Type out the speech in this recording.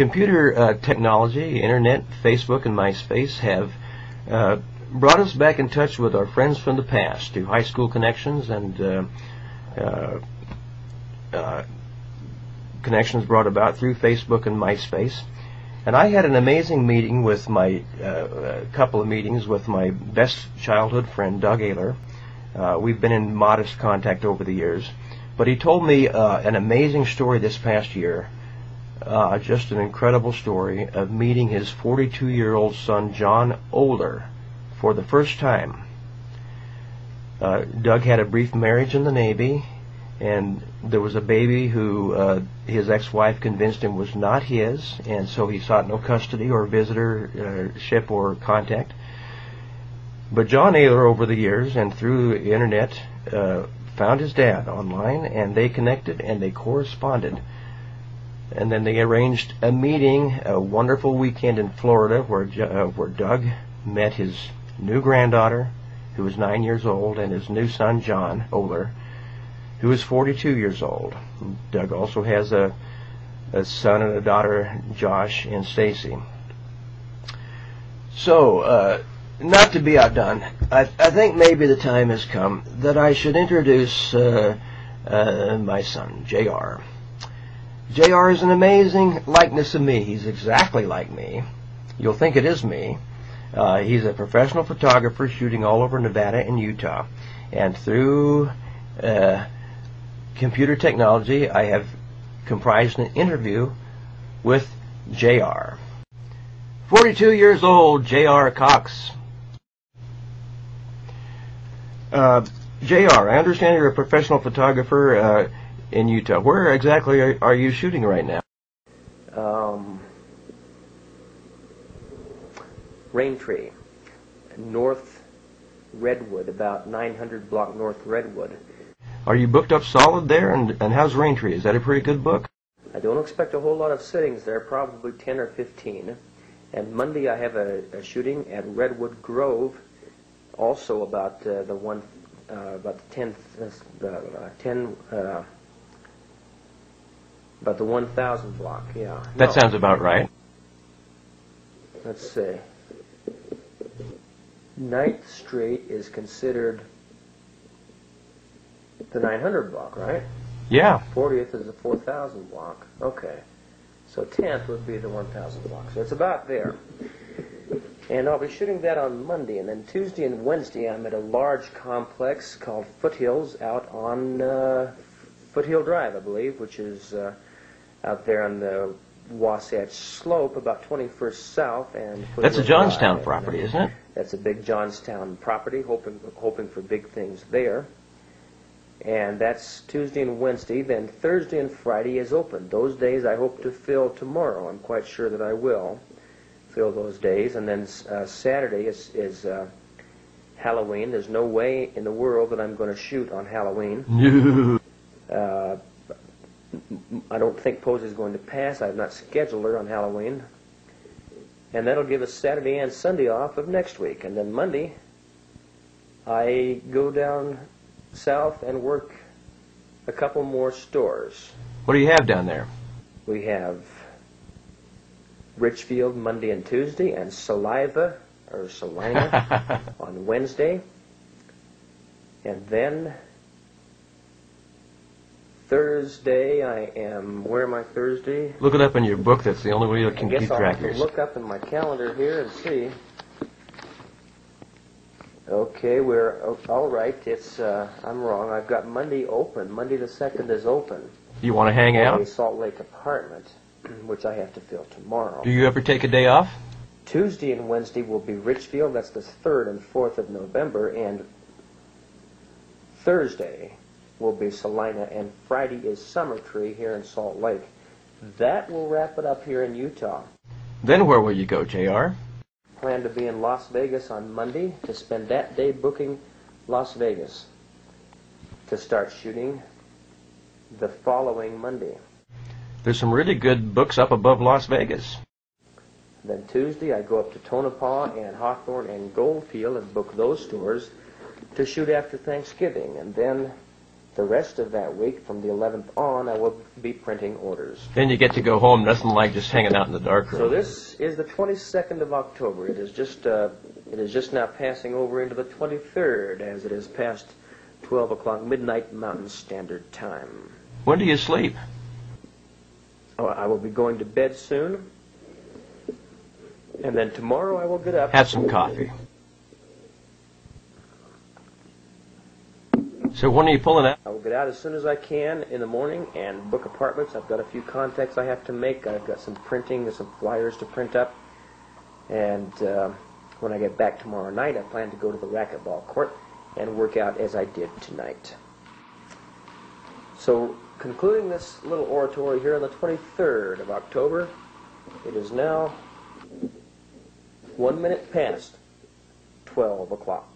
Computer technology, internet, Facebook, and MySpace have brought us back in touch with our friends from the past through high school connections and connections brought about through Facebook and MySpace. And I had an amazing meeting with my couple of meetings with my best childhood friend, Doug Ayler. We've been in modest contact over the years, but he told me an amazing story this past year. Just an incredible story of meeting his 42-year-old son, John Oler, for the first time. Doug had a brief marriage in the Navy, and there was a baby who his ex-wife convinced him was not his, and so he sought no custody or visitorship or contact. But John Ayler, over the years and through the internet, found his dad online, and they connected and they corresponded. And then they arranged a meeting, a wonderful weekend in Florida, where Doug met his new granddaughter, who was 9 years old, and his new son, John Oler, who is 42 years old. Doug also has a son and a daughter, Josh and Stacy. So, not to be outdone, I think maybe the time has come that I should introduce my son, J.R. J.R. is an amazing likeness of me. He's exactly like me. You'll think it is me. He's a professional photographer shooting all over Nevada and Utah. And through computer technology, I have comprised an interview with J.R. 42 years old, J.R. Coxe. J.R., I understand you're a professional photographer in Utah. Where exactly are you shooting right now? Raintree, North Redwood, about 900 block North Redwood. Are you booked up solid there? And how's Raintree? Is that a pretty good book? I don't expect a whole lot of sittings there, probably 10 or 15. And Monday I have a shooting at Redwood Grove, also about the 1000 block. Yeah. That sounds about right. Let's see. 9th Street is considered the 900 block, right? Yeah. 40th is the 4000 block. Okay. So 10th would be the 1000 block. So it's about there. And I'll be shooting that on Monday. And then Tuesday and Wednesday I'm at a large complex called Foothills out on Foothill Drive, I believe, which is out there on the Wasatch Slope, about 21st South. And that's a Johnstown property, isn't it? That's a big Johnstown property, hoping for big things there. And that's Tuesday and Wednesday. Then Thursday and Friday is open. Those days I hope to fill tomorrow. I'm quite sure that I will fill those days. And then Saturday is Halloween. There's no way in the world that I'm going to shoot on Halloween. I don't think Pose is going to pass. I have not scheduled her on Halloween. And that'll give us Saturday and Sunday off of next week. And then Monday, I go down south and work a couple more stores. What do you have down there? We have Richfield Monday and Tuesday, and Salina on Wednesday. And then Thursday, where am I Thursday? Look it up in your book. That's the only way you can keep track of I guess I'll have yours. to look up in my calendar here and see. Okay, all right. I'm wrong. I've got Monday open. Monday the 2nd is open. You want to hang out? The Salt Lake apartment, which I have to fill tomorrow. Do you ever take a day off? Tuesday and Wednesday will be Richfield. That's the 3rd and 4th of November. And Thursday will be Salina, and Friday is Summer Tree here in Salt Lake. That will wrap it up here in Utah. Then where will you go, J.R.? Plan to be in Las Vegas on Monday to spend that day booking Las Vegas to start shooting the following Monday. There's some really good books up above Las Vegas. Then Tuesday I go up to Tonopah and Hawthorne and Goldfield and book those stores to shoot after Thanksgiving. And then the rest of that week, from the 11th on, I will be printing orders. Then you get to go home, nothing like just hanging out in the dark room. So this is the 22nd of October. It is just now passing over into the 23rd, as it is past 12 o'clock midnight Mountain Standard Time. When do you sleep? Oh, I will be going to bed soon, and then tomorrow I will get up. Have some coffee. So when are you pulling out? I will get out as soon as I can in the morning and book apartments. I've got a few contacts I have to make. I've got some printing and some flyers to print up. And when I get back tomorrow night, I plan to go to the racquetball court and work out as I did tonight. So, concluding this little oratory here on the 23rd of October, it is now 1 minute past 12 o'clock.